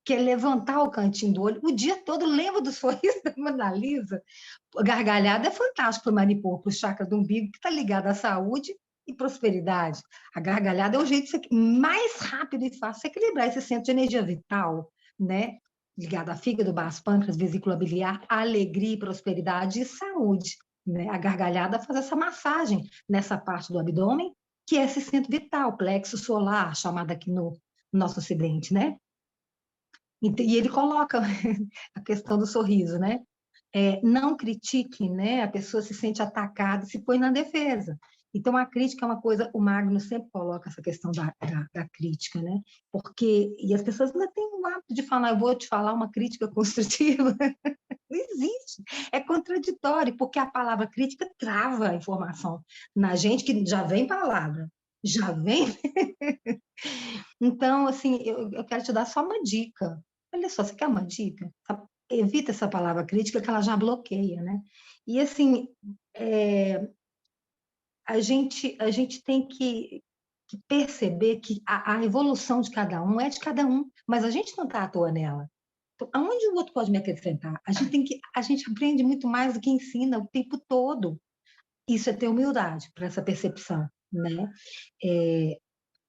que é levantar o cantinho do olho, o dia todo lembra do sorriso da Mona Lisa. A gargalhada é fantástico para o Manipur, para o chakra do umbigo, que está ligado à saúde e prosperidade. A gargalhada é o jeito mais rápido e fácil de equilibrar esse centro de energia vital, né? Ligado a fígado, baço, pâncreas, vesícula biliar, alegria, prosperidade e saúde. Né? A gargalhada faz essa massagem nessa parte do abdômen, que é esse centro vital, plexo solar, chamado aqui no nosso ocidente, né? E ele coloca a questão do sorriso, né? Não critique, né? A pessoa se sente atacada, se põe na defesa. Então, a crítica é uma coisa, o Magno sempre coloca essa questão da crítica, né? E as pessoas ainda têm o hábito de falar, eu vou te falar uma crítica construtiva. Não existe. É contraditório, porque a palavra crítica trava a informação na gente, que já vem palavra, já vem. Então, assim, eu quero te dar só uma dica. Olha só, você quer uma dica? Evita essa palavra crítica, que ela já bloqueia, né? E, assim, a gente tem que perceber que a evolução de cada um é de cada um, mas a gente não está à toa nela. Então, aonde o outro pode me acrescentar? A gente aprende muito mais do que ensina o tempo todo. Isso é ter humildade para essa percepção, né?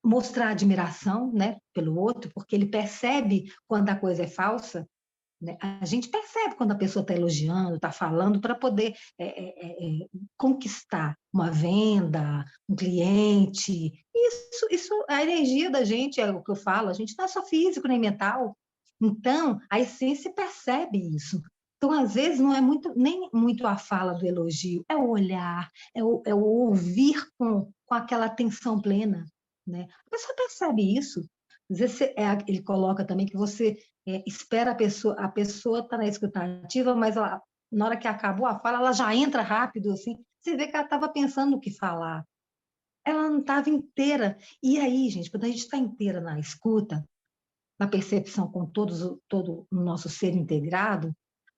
Mostrar admiração, né, pelo outro, porque ele percebe quando a coisa é falsa, né? A gente percebe quando a pessoa está elogiando, está falando, para poder conquistar uma venda, um cliente. Isso, a energia da gente, é o que eu falo, a gente não é só físico nem mental. Então, a essência percebe isso. Então, às vezes, não é nem muito a fala do elogio, é o olhar, é o ouvir com aquela atenção plena, né? A pessoa percebe isso. Às vezes, ele coloca também que você espera a pessoa está na escutativa, mas na hora que acabou a fala, ela já entra rápido, assim, você vê que ela estava pensando no que falar. Ela não estava inteira. E aí, gente, quando a gente está inteira na escuta, na percepção com todo o nosso ser integrado,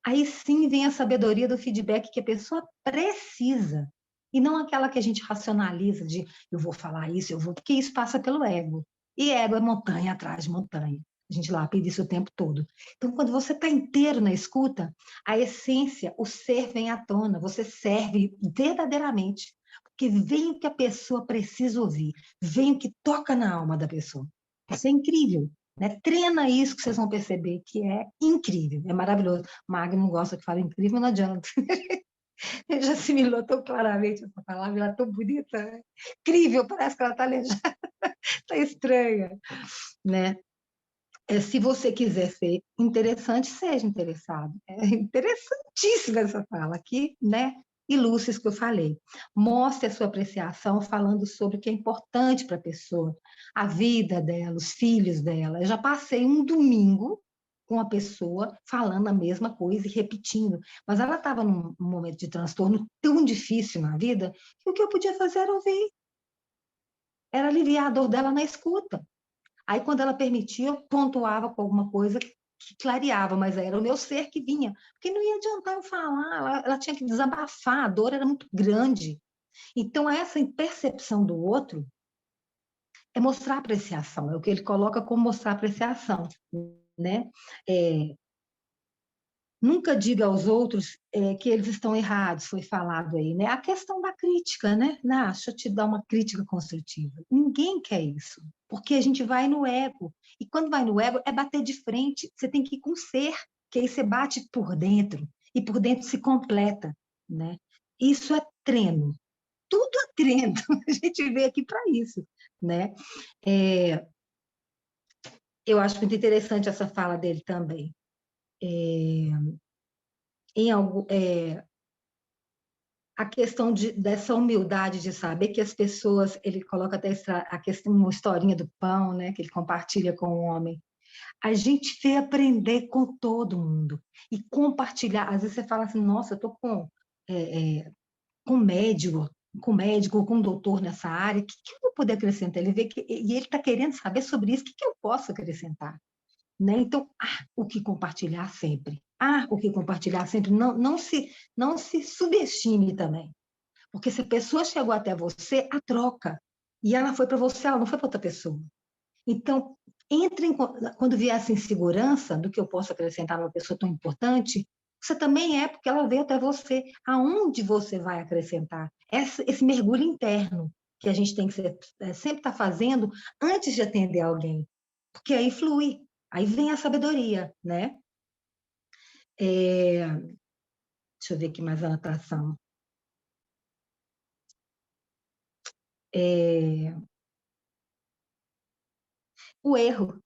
aí sim vem a sabedoria do feedback que a pessoa precisa, e não aquela que a gente racionaliza de eu vou falar isso, porque isso passa pelo ego. E ego é montanha atrás de montanha. A gente lapida isso o tempo todo. Então, quando você está inteiro na escuta, a essência, o ser vem à tona, você serve verdadeiramente, porque vem o que a pessoa precisa ouvir, vem o que toca na alma da pessoa. Isso é incrível. Né? Treina isso que vocês vão perceber que é incrível, é maravilhoso. Magno não gosta que fala incrível, não adianta. Ele já assimilou tão claramente essa palavra, ela é tão bonita, né? Incrível, parece que ela está aleijada, está estranha. Né? Se você quiser ser interessante, seja interessado. É interessantíssima essa fala aqui, né? E luzes que eu falei. Mostre a sua apreciação falando sobre o que é importante para a pessoa, a vida dela, os filhos dela. Eu já passei um domingo com a pessoa falando a mesma coisa e repetindo, mas ela estava num momento de transtorno tão difícil na vida que o que eu podia fazer era ouvir, era aliviar a dor dela na escuta. Aí, quando ela permitia, eu pontuava com alguma coisa que clareava, mas era o meu ser que vinha, porque não ia adiantar eu falar, ela tinha que desabafar, a dor era muito grande. Então, essa percepção do outro é mostrar apreciação, é o que ele coloca como mostrar apreciação, né? Nunca diga aos outros que eles estão errados, foi falado aí, né? A questão da crítica, né? Não, deixa eu te dar uma crítica construtiva. Ninguém quer isso, porque a gente vai no ego. E quando vai no ego, é bater de frente. Você tem que ir com o ser, que aí você bate por dentro, e por dentro se completa, né? Isso é treino. Tudo é treino. A gente veio aqui para isso, né? Eu acho muito interessante essa fala dele também. A questão dessa humildade de saber que as pessoas, ele coloca até a questão, uma historinha do pão, né, que ele compartilha com o homem. A gente vem aprender com todo mundo e compartilhar. Às vezes você fala assim, nossa, eu estou com médico, com doutor nessa área, o que eu vou poder acrescentar? Ele vê que e ele está querendo saber sobre isso, o que eu posso acrescentar? Né? Então, o que compartilhar sempre. O que compartilhar sempre. Não se subestime também. Porque se a pessoa chegou até você, a troca. E ela foi para você, ela não foi para outra pessoa. Então, quando vier essa insegurança do que eu posso acrescentar numa pessoa tão importante, você também porque ela veio até você. Aonde você vai acrescentar? Esse mergulho interno que a gente tem que sempre estar fazendo antes de atender alguém. Porque aí flui. Aí vem a sabedoria, né? Deixa eu ver aqui mais a anotação. O erro,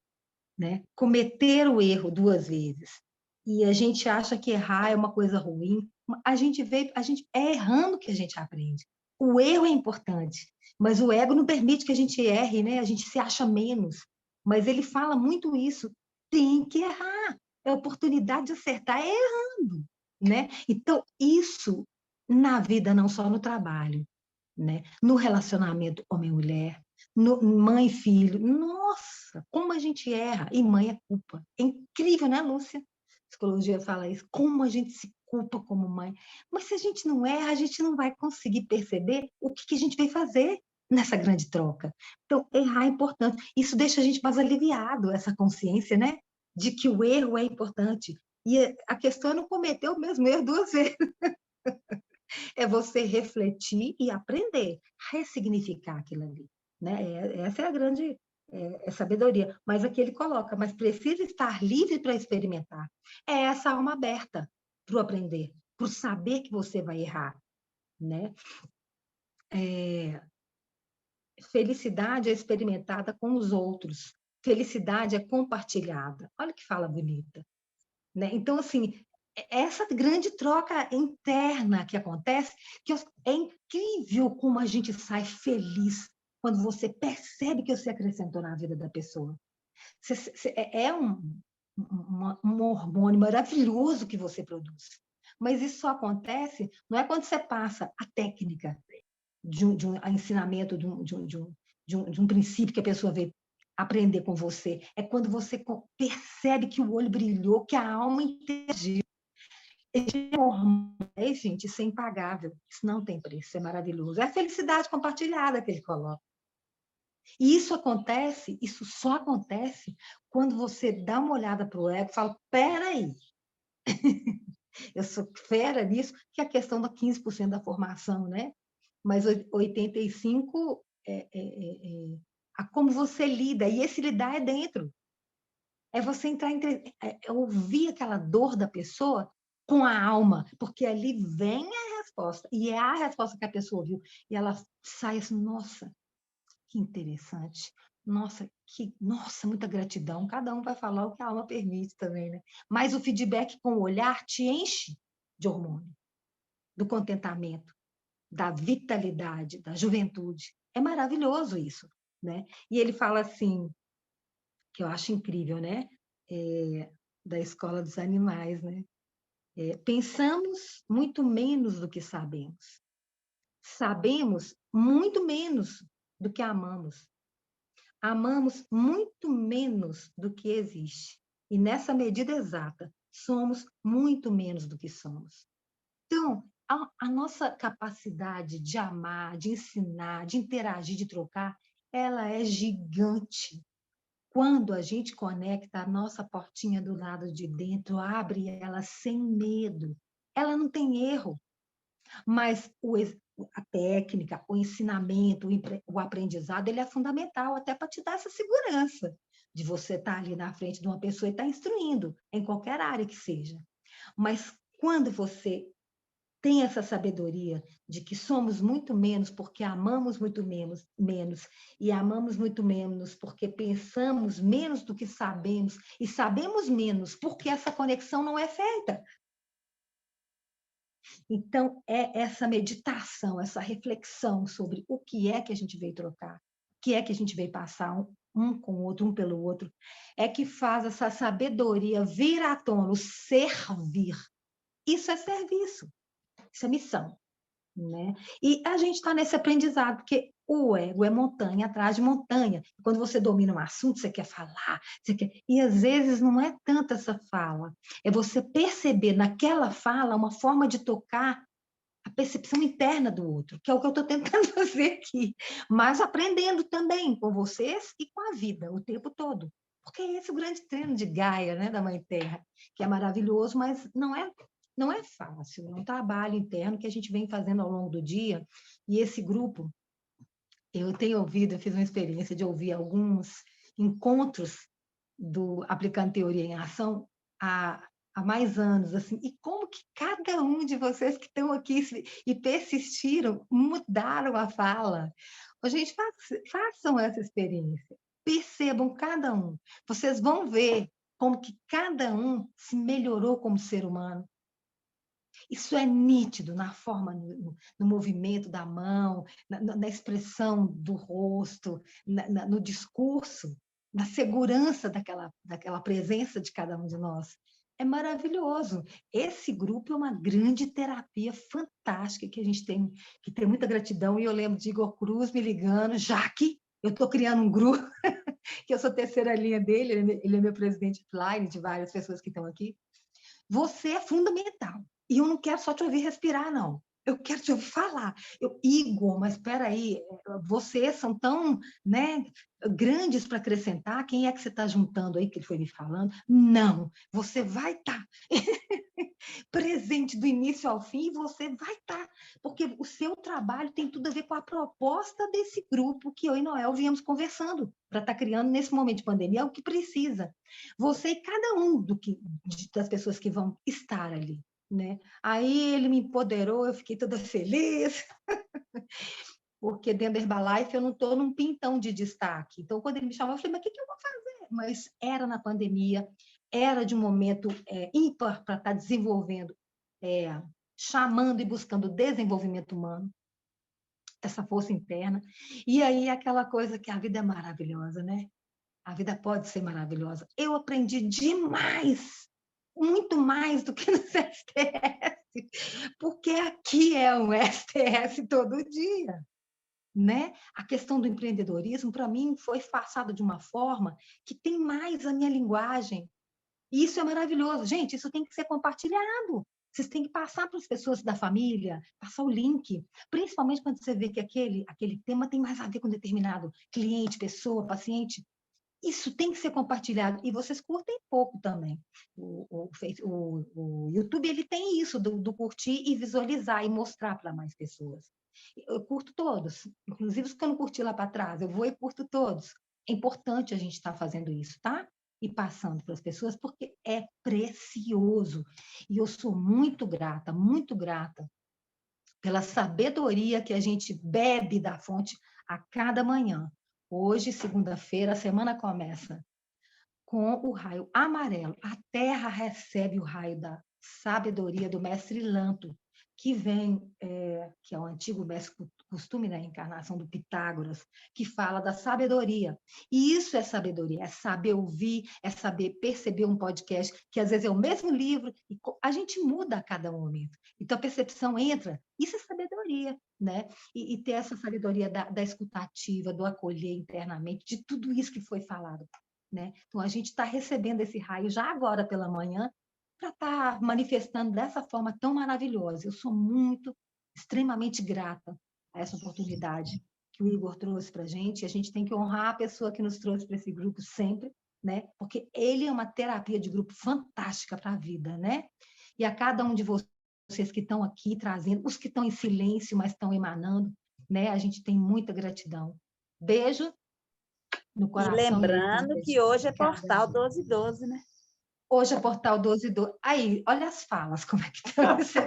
né? Cometer o erro 2 vezes. E a gente acha que errar é uma coisa ruim. É errando que a gente aprende. O erro é importante, mas o ego não permite que a gente erre, né? A gente se acha menos. Mas ele fala muito isso. Tem que errar. É a oportunidade de acertar errando, né? Então, isso na vida, não só no trabalho, né? No relacionamento homem-mulher, mãe e filho. Nossa, como a gente erra. E mãe é culpa. É incrível, né, Lúcia? A psicologia fala isso. Como a gente se culpa como mãe. Mas se a gente não erra, a gente não vai conseguir perceber o que a gente vai fazer nessa grande troca. Então, errar é importante. Isso deixa a gente mais aliviado, essa consciência, né? De que o erro é importante. E a questão é não cometer o mesmo erro 2 vezes. É você refletir e aprender, ressignificar aquilo ali. Né? Essa é é sabedoria. Mas aqui ele coloca, mas precisa estar livre para experimentar. É essa alma aberta para o aprender, para o saber que você vai errar, né? Felicidade é experimentada com os outros. Felicidade é compartilhada. Olha que fala bonita, né? Então, assim, essa grande troca interna que acontece, que é incrível como a gente sai feliz quando você percebe que você acrescentou na vida da pessoa. É um hormônio maravilhoso que você produz. Mas isso só acontece, não é quando você passa a técnica de um ensinamento, de um princípio que a pessoa veio aprender com você. É quando você percebe que o olho brilhou, que a alma interagiu. Gente, isso é impagável. Isso não tem preço, é maravilhoso. É a felicidade compartilhada que ele coloca. E isso só acontece quando você dá uma olhada para o ego e fala, peraí, eu sou fera nisso, que é a questão da 15% da formação, né? Mas 85% a como você lida, e esse lidar é dentro. É você entrar é ouvir aquela dor da pessoa com a alma, porque ali vem a resposta, e é a resposta que a pessoa ouviu, e ela sai assim, nossa, que interessante, nossa, muita gratidão, cada um vai falar o que a alma permite também, né? Mas o feedback com o olhar te enche de hormônio, do contentamento, da vitalidade, da juventude. É maravilhoso isso, né? E ele fala assim, que eu acho incrível, né? Da escola dos animais, né? Pensamos muito menos do que sabemos. Sabemos muito menos do que amamos. Amamos muito menos do que existe. E nessa medida exata, somos muito menos do que somos. Então, a nossa capacidade de amar, de ensinar, de interagir, de trocar, ela é gigante. Quando a gente conecta a nossa portinha do lado de dentro, abre ela sem medo. Ela não tem erro, mas a técnica, o ensinamento, o aprendizado, ele é fundamental até para te dar essa segurança de você estar ali na frente de uma pessoa e estar instruindo, em qualquer área que seja. Mas quando você tem essa sabedoria de que somos muito menos porque amamos muito menos, e amamos muito menos porque pensamos menos do que sabemos, e sabemos menos porque essa conexão não é feita. Então, é essa meditação, essa reflexão sobre o que é que a gente veio trocar, o que é que a gente veio passar um com o outro, um pelo outro, é que faz essa sabedoria vir à tona, o servir. Isso é serviço. Isso é missão, né? E a gente está nesse aprendizado, porque o ego é montanha atrás de montanha. Quando você domina um assunto, você quer falar, e às vezes não é tanto essa fala, é você perceber naquela fala uma forma de tocar a percepção interna do outro, que é o que eu estou tentando fazer aqui, mas aprendendo também com vocês e com a vida, o tempo todo. Porque é esse o grande treino de Gaia, né, da Mãe Terra, que é maravilhoso, mas não é fácil, é um trabalho interno que a gente vem fazendo ao longo do dia, e esse grupo, eu fiz uma experiência de ouvir alguns encontros do Aplicando Teoria em Ação há mais anos, assim, e como que cada um de vocês que estão aqui e persistiram, mudaram a fala. Gente, façam essa experiência, percebam cada um, vocês vão ver como que cada um se melhorou como ser humano. Isso é nítido na forma, no movimento da mão, na expressão do rosto, no discurso, na segurança daquela presença de cada um de nós. É maravilhoso. Esse grupo é uma grande terapia fantástica que a gente tem que ter muita gratidão. E eu lembro de Igor Cruz me ligando, Jaque, eu estou criando um grupo, que eu sou terceira linha dele, ele é meu presidente offline, de várias pessoas que estão aqui. Você é fundamental. E eu não quero só te ouvir respirar, não. Eu quero te ouvir falar. Igor, mas espera aí, vocês são tão, né, grandes para acrescentar. Quem é que você está juntando aí, que ele foi me falando? Não, você vai estar. presente do início ao fim, e você vai estar, porque o seu trabalho tem tudo a ver com a proposta desse grupo que eu e Noel viemos conversando, para estar criando nesse momento de pandemia, é o que precisa. Você e cada um das pessoas que vão estar ali, né? Aí ele me empoderou, eu fiquei toda feliz, porque dentro da Herbalife eu não estou num pintão de destaque. Então, quando ele me chamou, eu falei, mas o que eu vou fazer? Mas era na pandemia, era de um momento ímpar para estar desenvolvendo, chamando e buscando desenvolvimento humano, essa força interna. E aí, aquela coisa que a vida é maravilhosa, né? A vida pode ser maravilhosa. Eu aprendi demais, muito mais do que no STS, porque aqui é um STS todo dia, né? A questão do empreendedorismo, para mim, foi passada de uma forma que tem mais a minha linguagem. E isso é maravilhoso. Gente, isso tem que ser compartilhado. Vocês têm que passar para as pessoas da família, passar o link, principalmente quando você vê que aquele tema tem mais a ver com determinado cliente, pessoa, paciente. Isso tem que ser compartilhado. E vocês curtem pouco também. O YouTube ele tem isso, do curtir e visualizar e mostrar para mais pessoas. Eu curto todos, inclusive os que eu não curti lá para trás, eu vou e curto todos. É importante a gente estar fazendo isso, tá? E passando para as pessoas, porque é precioso. E eu sou muito grata pela sabedoria que a gente bebe da fonte a cada manhã. Hoje, segunda-feira, a semana começa com o raio amarelo. A Terra recebe o raio da sabedoria do mestre Lanto, que vem, que é o antigo mestre costume da reencarnação do Pitágoras, que fala da sabedoria. E isso é sabedoria, é saber ouvir, é saber perceber um podcast, que às vezes é o mesmo livro, e a gente muda a cada momento. Então, a percepção entra, isso é sabedoria, né? E ter essa sabedoria da escutativa, do acolher internamente, de tudo isso que foi falado, né? Então, a gente está recebendo esse raio já agora pela manhã, para estar manifestando dessa forma tão maravilhosa. Eu sou extremamente grata a essa oportunidade que o Igor trouxe para a gente tem que honrar a pessoa que nos trouxe para esse grupo sempre, né? Porque ele é uma terapia de grupo fantástica para a vida, né? E a cada um de vocês que estão aqui trazendo, os que estão em silêncio, mas estão emanando, né? A gente tem muita gratidão. Beijo no coração. E lembrando que hoje é Portal 1212, né? Hoje é Portal 1212. Aí, olha as falas, como é que está esse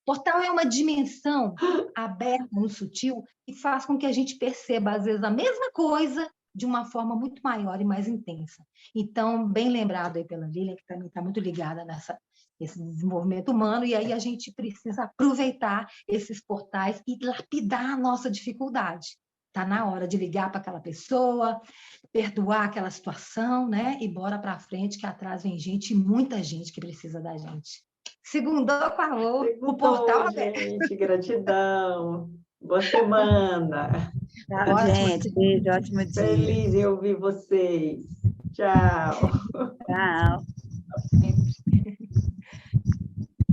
portal é uma dimensão aberta no sutil que faz com que a gente perceba, às vezes, a mesma coisa de uma forma muito maior e mais intensa. Então, bem lembrado aí pela Lilian, que também está muito ligada nesse desenvolvimento humano, e aí a gente precisa aproveitar esses portais e lapidar a nossa dificuldade. Está na hora de ligar para aquela pessoa, perdoar aquela situação, né? E bora para frente, que atrás vem gente, muita gente que precisa da gente. Segundou, falou, o portal aberto. Gente, gratidão. Boa semana. Tchau, gente. Beijo, ótimo dia. Feliz em ouvir vocês. Tchau. Tchau.